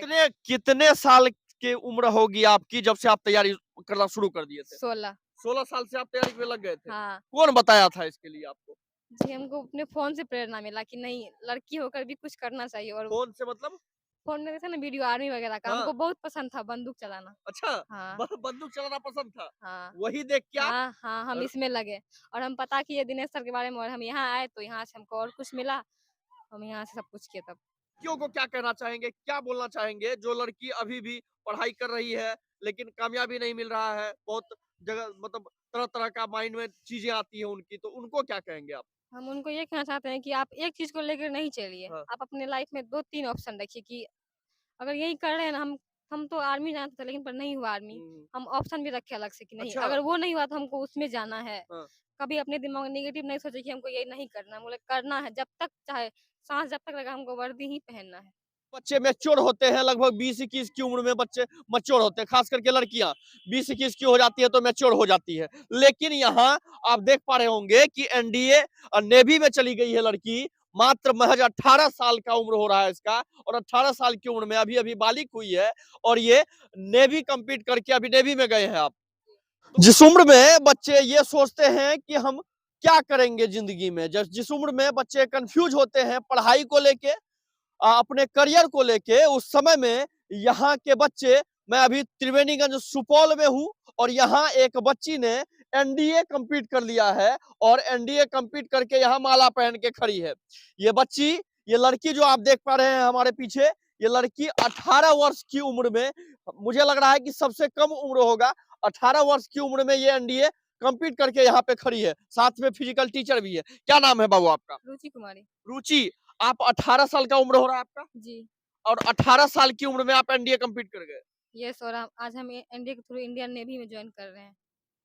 कितने कितने साल की उम्र होगी आपकी जब से आप तैयारी करना शुरू कर दिए थे? 16। 16 साल से आप तैयारी में लग गए थे। हाँ। कौन बताया था इसके लिए आपको? जी, हमको अपने फ़ोन से प्रेरणा मिला कि नहीं, लड़की होकर भी कुछ करना चाहिए। और फ़ोन से मतलब? फ़ोन में देखा ना वीडियो आर्मी वगैरह का, हाँ, हमको बहुत पसंद था बंदूक चलाना। अच्छा, हाँ, बंदूक चलाना पसंद था। हाँ। वही देख के आप हाँ, हाँ, हम र इसमें लगे और हम पता किए दिनेश सर के बारे में और हम यहाँ आए तो यहाँ से हमको और कुछ मिला, हम यहाँ से सब कुछ किए तब। लड़कियों को क्या कहना चाहेंगे? क्या बोलना चाहेंगे जो लड़की अभी भी पढ़ाई कर रही है, लेकिन कामयाबी नहीं मिल रहा है, बहुत जगह मतलब तरह-तरह का माइंड में चीज़ें आती हैं उनकी, तो उनको क्या कहेंगे आप? हम उनको ये कहना चाहते हैं कि आप एक चीज़ को लेकर नहीं चलिए। हाँ। आप अपने लाइफ़ में 2-3 ऑप्शन रखिए कि अगर यही कर रहे हैं ना, हम तो आर्मी जाना था लेकिन पर नहीं हुआ आर्मी। हुँ, हम ऑप्शन भी रखे अलग से कि नहीं, अच्छा, अगर वो नहीं हुआ तो हमको उसमें जाना है। हाँ। कभी अपने दिमाग में नेगेटिव नहीं सोचे कि हमको ये नहीं करना है, बोले करना है, जब तक चाहे साँस जब तक लगा हमको वर्दी ही पहनना है। बच्चे मैच्योर होते हैं लगभग 20-21 की उम्र में बच्चे मैच्योर होते हैं, खास करके लड़कियां 20-21 की हो जाती है तो मैच्योर हो जाती है। लेकिन यहाँ आप देख पा रहे होंगे कि एनडीए और नेवी में चली गई है लड़की, मात्र महज 18 साल का उम्र हो रहा है इसका और 18 साल की उम्र में अभी अभी बालिक हुई है और ये नेवी कंप्लीट करके अभी नेवी में गए हैं आप। जिस उम्र में बच्चे ये सोचते हैं कि हम क्या करेंगे जिंदगी में, जिस उम्र में बच्चे कंफ्यूज होते हैं पढ़ाई को लेके, अपने करियर को लेके, उस समय में यहाँ के बच्चे, मैं अभी त्रिवेणीगंज सुपौल में हूँ और यहाँ एक बच्ची ने एनडीए कंप्लीट कर लिया है और एनडीए कंप्लीट करके यहाँ माला पहन के खड़ी है। ये बच्ची, ये लड़की जो आप देख पा रहे हैं हमारे पीछे, ये लड़की 18 वर्ष की उम्र में, मुझे लग रहा है कि सबसे कम उम्र होगा, 18 वर्ष की उम्र में ये एनडीए कंप्लीट करके यहाँ पे खड़ी है। साथ में फिजिकल टीचर भी है। क्या नाम है बाबू आपका? रुचि कुमारी। रुचि। आप 18 साल का उम्र हो रहा है आपका जी। और 18 साल की उम्र में आप एनडीए कंप्लीट कर गए। यस, और आज हम एनडीए के थ्रू इंडियन नेवी में जॉइन कर रहे हैं।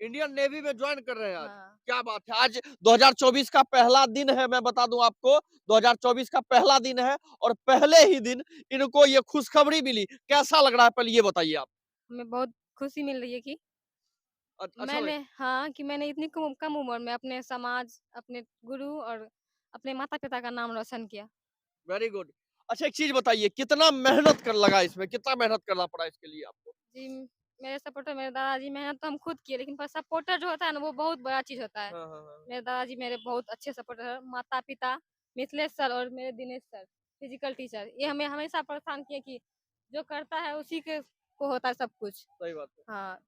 इंडियन नेवी में ज्वाइन कर रहे हैं आज। हाँ। क्या बात है! आज 2024 का पहला दिन है, मैं बता दूं आपको, 2024 का पहला दिन है और पहले ही दिन इनको ये खुशखबरी मिली। कैसा लग रहा है पहले ये बताइए आप? हमें बहुत खुशी मिल रही है कि अच्छा लग मैंने इतनी कम कम उम्र में अपने समाज, अपने गुरु और अपने माता-पिता का नाम रोशन किया। Very good. अच्छा एक चीज़ बताइए, कितना मेहनत कर लगा इसमें? कितना मेहनत करना पड़ा इसके लिए आपको? जी, मेरे सपोर्टर मेरे दादाजी, मेहनत तो हम खुद किए लेकिन पर सपोर्टर जो होता है ना वो बहुत बड़ा चीज़ होता है। हाँ, हाँ, हाँ। मेरे दादाजी मेरे बहुत अच्छे सपोर्टर हैं, माता-पिता, मिथिलेश सर और मेरे दिनेश सर, फिजिकल टीचर। ये हमें हमेशा प्रोत्साहन किए कि जो करता है उसी के को होता है सब कुछ। सही बात है। हाँ,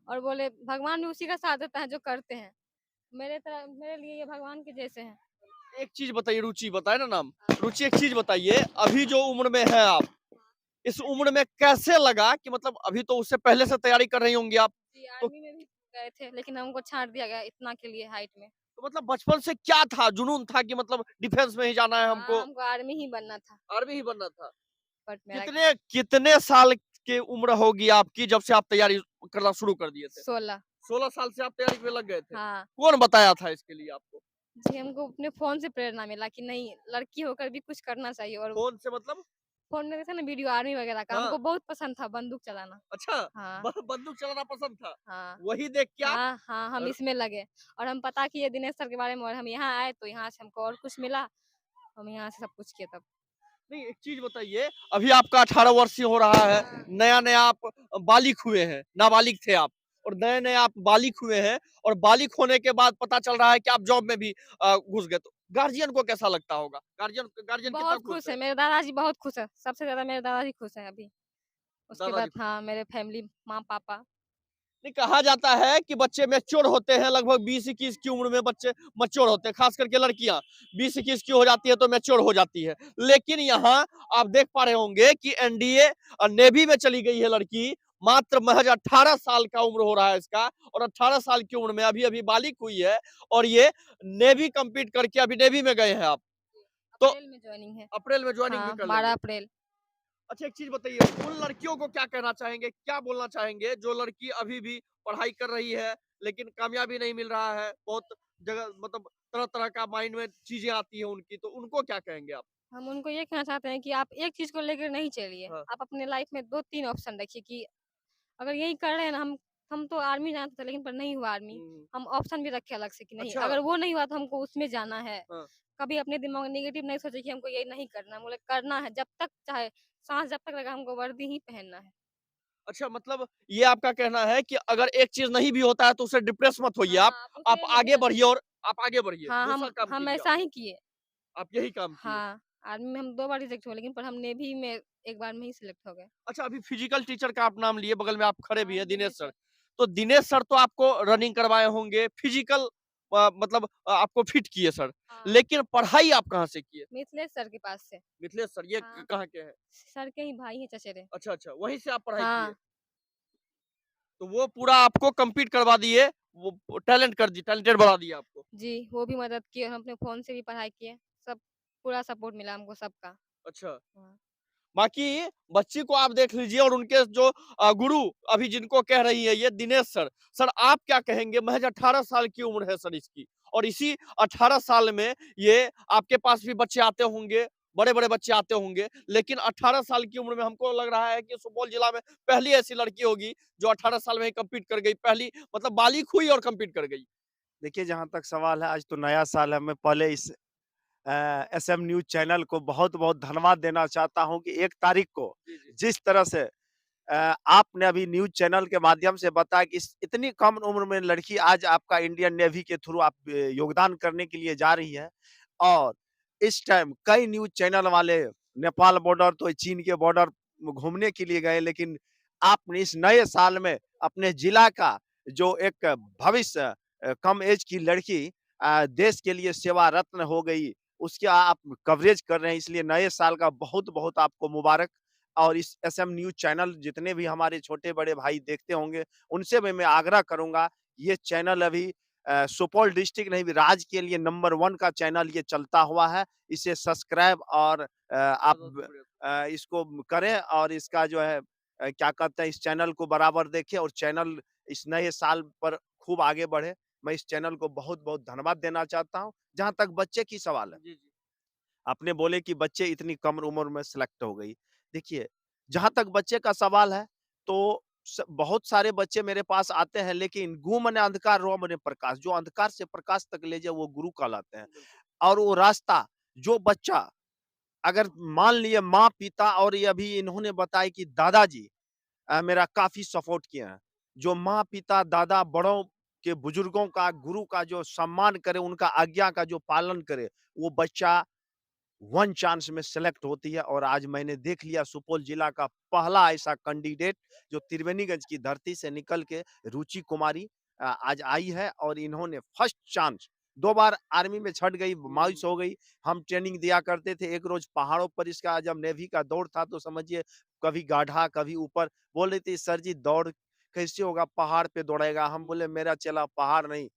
और बोले भगवान भी उसी का साथ देता है जो करते हैं। मेरे लिए ये भगवान के जैसे हैं। एक चीज़ बताइए, रुचि बताए ना नाम? रुचि एक चीज़ बताइए, अभी जो उम्र में हैं आप, इस उम्र में कैसे लगा कि मतलब अभी तो उससे पहले से तैयारी कर रही होंगी आप, जी, तो आर्मी में भी गए थे लेकिन हमको छाँट दिया गया इतना के लिए हाइट में। मतलब बचपन से क्या था, जुनून था कि मतलब डिफेंस में ही जाना है हाँ, हमको, हमको आर्मी ही बनना था, आर्मी ही बनना था? बट मेरा कितने कितने साल की उम्र होगी आपकी जब से आप तैयारी करना शुरू कर दिए थे? 16। 16 साल से आप तैयारी में लग गए थे। हाँ। कौन बताया था इसके लिए आपको? जी, हमको अपने फ़ोन से प्रेरणा मिला कि नहीं, लड़की होकर भी कुछ करना चाहिए। और फ़ोन से मतलब? फ़ोन में देखा ना वीडियो आर्मी वगैरह का, हाँ, हमको बहुत पसंद था बंदूक चलाना। अच्छा, हाँ, बंदूक चलाना पसंद था। हाँ। वही देख के आप हाँ, हाँ, हम र इसमें लगे और हम पता किए दिनेश सर के बारे में और हम यहाँ आए तो यहाँ से हमको और कुछ मिला, हम यहाँ से सब कुछ किए तब। नहीं, एक चीज़ बताइए, अभी आपका 18 वर्ष ही हो रहा है, हाँ। नया-नया आप बालिग हुए हैं, नाबालिग थे आप और नए-नए आप बालिग हुए हैं और बालिग होने के बाद पता चल रहा है कि आप जॉब में भी घुस गए, तो गार्जियन को कैसा लगता होगा? गार्जियन गार्जियन कितना बहुत खुश खुश है? है, मेरे दादाजी बहुत खुश है, सबसे ज़्यादा मेरे दादाजी खुश हैं अभी। उसके बाद दादाजी हाँ, मेरे फैमिली माँ-पापा। नहीं, कहा जाता है कि बच्चे मैच्योर होते हैं लगभग 20-21 की उम्र में बच्चे मैच्योर होते हैं, खास करके लड़कियां 20-21 की हो जाती है तो मैच्योर हो जाती है। लेकिन यहाँ आप देख पा रहे होंगे कि एनडीए और नेवी में चली गई है लड़की, मात्र महज 18 साल का उम्र हो रहा है इसका और 18 साल की उम्र में अभी अभी बालिक हुई है और ये नेवी कंप्लीट करके अभी नेवी में गए हैं आप, तो अप्रैल में जॉइनिंग है। अप्रैल में ज्वाइनिंग भी हाँ, कर 12 लेंगे। अप्रैल। अच्छा एक चीज बताइए, उन लड़कियों को क्या कहना चाहेंगे, क्या बोलना चाहेंगे जो लड़की अभी भी पढ़ाई कर रही है लेकिन कामयाबी नहीं मिल रहा है, बहुत जगह मतलब तरह तरह का माइंड में चीजें आती हैं उनकी, तो उनको क्या कहेंगे आप? हम उनको ये कहना चाहते हैं कि आप एक चीज़ को लेकर नहीं चलिए। हाँ। आप अपने लाइफ में 2-3 ऑप्शन रखिए कि अगर यही कर रहे हैं ना, हम तो आर्मी जाना था लेकिन पर नहीं हुआ आर्मी। हम्म, हम ऑप्शन भी रखे अलग से कि नहीं, अच्छा, अगर वो नहीं हुआ तो हमको उसमें जाना है। हाँ। कभी अपने दिमाग में नेगेटिव नहीं सोचे कि हमको ये नहीं करना है, बोले करना है, जब तक चाहे सांस जब तक लगा हमको वर्दी ही पहनना है। अच्छा, मतलब ये आपका कहना है कि अगर एक चीज नहीं भी होता है तो उससे डिप्रेस मत होइए हाँ, आप उसलिए मुझे आगे बढ़िए और आप आगे बढ़िए, हाँ, दूसरा काम हम कीजिए ऐसा ही किए। आप यही काम किए। हाँ, आर्मी में हम 2 बार रिजेक्ट हुए, लेकिन पर हम नेवी में एक बार में ही सिलेक्ट हो गए। अच्छा, अभी फिजिकल टीचर का आप नाम लिए, बगल में आप खड़े भी हाँ, हैं दिनेश दिनेश सर। सर। तो दिनेश सर तो आपको रनिंग करवाए होंगे, फिजिकल मतलब आपको फिट किए सर। हाँ, लेकिन पढ़ाई आप कहाँ से किए? मिथिलेश सर के पास से। मिथिलेश सर, ये हाँ, कहाँ के हैं? सर के ही भाई हैं चचेरे। अच्छा, अच्छा, वहीं से आप पढ़ाई किए। हाँ, तो वो पूरा आपको कंप्लीट करवा दिए, वो टैलेंट कर दी, टैलेंटेड बना दिया आपको। जी, वो भी मदद किए और हम अपने फ़ोन से भी पढ़ाई किए। सब पूरा सपोर्ट मिला हमको सबका। अच्छा। हाँ, बाकी बच्ची को आप देख लीजिए और उनके जो गुरु अभी जिनको कह रही है ये दिनेश सर। सर आप क्या कहेंगे? महज 18 साल की उम्र है सर इसकी और इसी 18 साल में ये आपके पास भी बच्चे आते होंगे, बड़े-बड़े बच्चे आते होंगे, लेकिन 18 साल की उम्र में हमको लग रहा है कि सुपौल जिला में पहली ऐसी लड़की होगी जो 18 साल में ही कम्पीट कर गई। पहली मतलब बालिग हुई और कम्पीट कर गई। देखिए, जहाँ तक सवाल है, आज तो नया साल है। मैं पहले इस एसएम न्यूज़ चैनल को बहुत-बहुत धन्यवाद देना चाहता हूँ कि 1 तारीख को जी, जी। जिस तरह से आपने अभी न्यूज़ चैनल के माध्यम से बताया कि इस इतनी कम उम्र में लड़की आज आपका इंडियन नेवी के थ्रू आप योगदान करने के लिए जा रही है और इस टाइम कई न्यूज़ चैनल वाले नेपाल बॉर्डर तो चीन के बॉर्डर घूमने के लिए गए, लेकिन आपने इस नए साल में अपने जिला का जो एक भविष्य कम एज की लड़की देश के लिए सेवा रत्न हो गई, उसकी आप कवरेज कर रहे हैं, इसलिए नए साल का बहुत-बहुत आपको मुबारक। और इस एसएम न्यूज़ चैनल जितने भी हमारे छोटे-बड़े भाई देखते होंगे, उनसे भी मैं आग्रह करूँगा, ये चैनल अभी सुपौल डिस्ट्रिक्ट नहीं, राज्य के लिए नंबर 1 का चैनल ये चलता हुआ है। इसे सब्सक्राइब और बहुत-बहुत आप शुक्रिया। इसको करें और इसका जो है क्या कहते हैं, इस चैनल को बराबर देखें और चैनल इस नए साल पर खूब आगे बढ़े। मैं इस चैनल को बहुत-बहुत धन्यवाद देना चाहता हूँ। जहाँ तक बच्चे की सवाल है, जी, जी। आपने बोले कि बच्चे इतनी कम उम्र में सेलेक्ट हो गई। देखिए, जहाँ तक बच्चे का सवाल है, तो बहुत सारे बच्चे मेरे पास आते हैं, लेकिन गू मने अंधकार, रौ मने प्रकाश। जो अंधकार से प्रकाश तक ले जाए, वो गुरु कहलाते हैं। बिल्कुल। और वो रास्ता जो बच्चा अगर मान लिए माँ-पिता और ये अभी इन्होंने बताया कि दादाजी मेरा काफ़ी सपोर्ट किए हैं। जो माँ-पिता, दादा, बड़ों के बुजुर्गों का, गुरु का जो सम्मान करे, उनका आज्ञा का जो पालन करे, वो बच्चा वन चांस में सेलेक्ट होती है। और आज मैंने देख लिया सुपौल जिला का पहला ऐसा कैंडिडेट जो त्रिवेणीगंज की धरती से निकल के रुचि कुमारी आज आई है और इन्होंने फर्स्ट चांस 2 बार आर्मी में छँट गई, मायूस हो गई। हम ट्रेनिंग दिया करते थे, एक रोज़ पहाड़ों पर इसका जब नेवी का दौड़ था तो समझिए कभी गाढ़ा, कभी ऊपर। बोल रही थी, "सर जी दौड़ कैसे होगा? पहाड़ पे दौड़ेगा।" हम बोले, "मेरा चेला पहाड़ नहीं,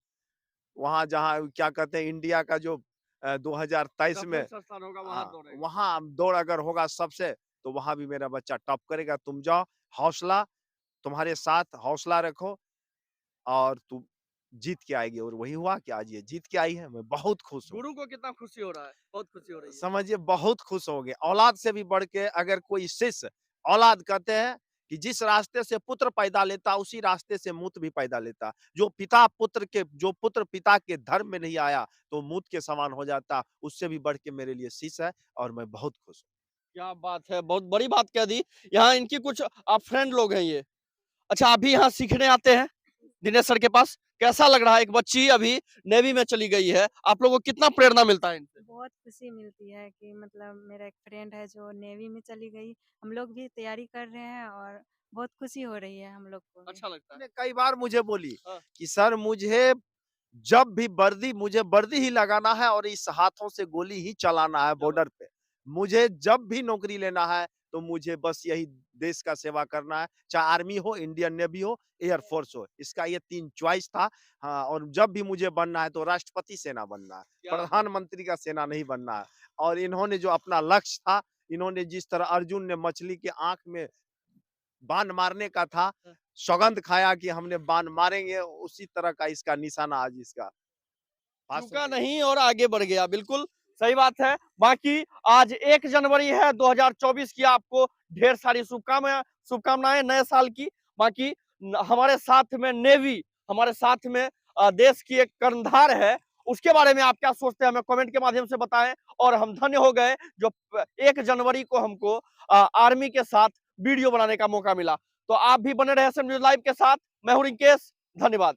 वहाँ जहाँ क्या कहते हैं इंडिया का जो 2023 में रेफरेंस स्थान होगा वहाँ दौड़ेगा। वहाँ दौड़ अगर होगा सबसे, तो वहाँ भी मेरा बच्चा टॉप करेगा। तुम जाओ, हौसला तुम्हारे साथ, हौसला रखो और तुम जीत के आएगी।" और वही हुआ कि आज ये जीत के आई है। मैं बहुत खुश हूँ। गुरु को कितना खुशी हो रहा है? बहुत खुशी हो रही है। समझिए बहुत खुश हो गए। औलाद से भी बढ़ के अगर कोई शिष्य, औलाद कहते हैं कि जिस रास्ते से पुत्र पैदा लेता, उसी रास्ते से मूत भी पैदा लेता। जो पुत्र पिता के धर्म में नहीं आया, तो मूत के समान हो जाता। उससे भी बढ़ के मेरे लिए शिष्य है और मैं बहुत खुश हूँ। क्या बात है! बहुत बड़ी बात कह दी। यहाँ इनकी कुछ फ्रेंड लोग हैं ये। अच्छा, आप भी यहाँ सीखने आते हैं दिनेश सर के पास? कैसा लग रहा है? एक बच्ची अभी नेवी में चली गई है। आप लोगों को कितना प्रेरणा मिलता है इनसे? बहुत खुशी मिलती है कि मतलब मेरा एक फ्रेंड है जो नेवी में चली गई। हम लोग भी तैयारी कर रहे हैं और बहुत खुशी हो रही है हम लोग को भी। अच्छा लगता है। ने कई बार मुझे बोली हाँ। कि सर जब भी मुझे वर्दी ही लगाना है और इस हाथों से गोली ही चलाना है क्या बात बॉर्डर पे। मुझे जब भी नौकरी लेना है तो मुझे बस यही देश का सेवा करना है, चाहे आर्मी हो, इंडियन नेवी हो, एयर फोर्स हो। इसका ये 3 चॉइस था। हाँ, और जब भी मुझे बनना है तो राष्ट्रपति सेना बनना है, क्या बात है! प्रधानमंत्री का सेना नहीं बनना है। और इन्होंने जो अपना लक्ष्य था, इन्होंने जिस तरह अर्जुन ने मछली के आँख में बाण मारने का था, हाँ। सौगंध खाया कि हमने बाण मारेंगे, उसी तरह का इसका निशाना आज इसका पास हो चूका गया। नहीं और आगे बढ़ गया। बिल्कुल सही बात है। बाकी आज 1 जनवरी है 2024 की, आपको ढेर सारी शुभकामनाएँ नए साल की। बाकी हमारे साथ में नेवी, हमारे साथ में देश की एक कर्णधार है उसके बारे में आप क्या सोचते हैं हमें कमेंट के माध्यम से बताएं। और हम धन्य हो गए जो 1 जनवरी को हमको आर्मी के साथ वीडियो बनाने का मौका मिला। तो आप भी बने रहे एसएम न्यूज़ लाइव के साथ। मैं हूं रिंकेश, धन्यवाद।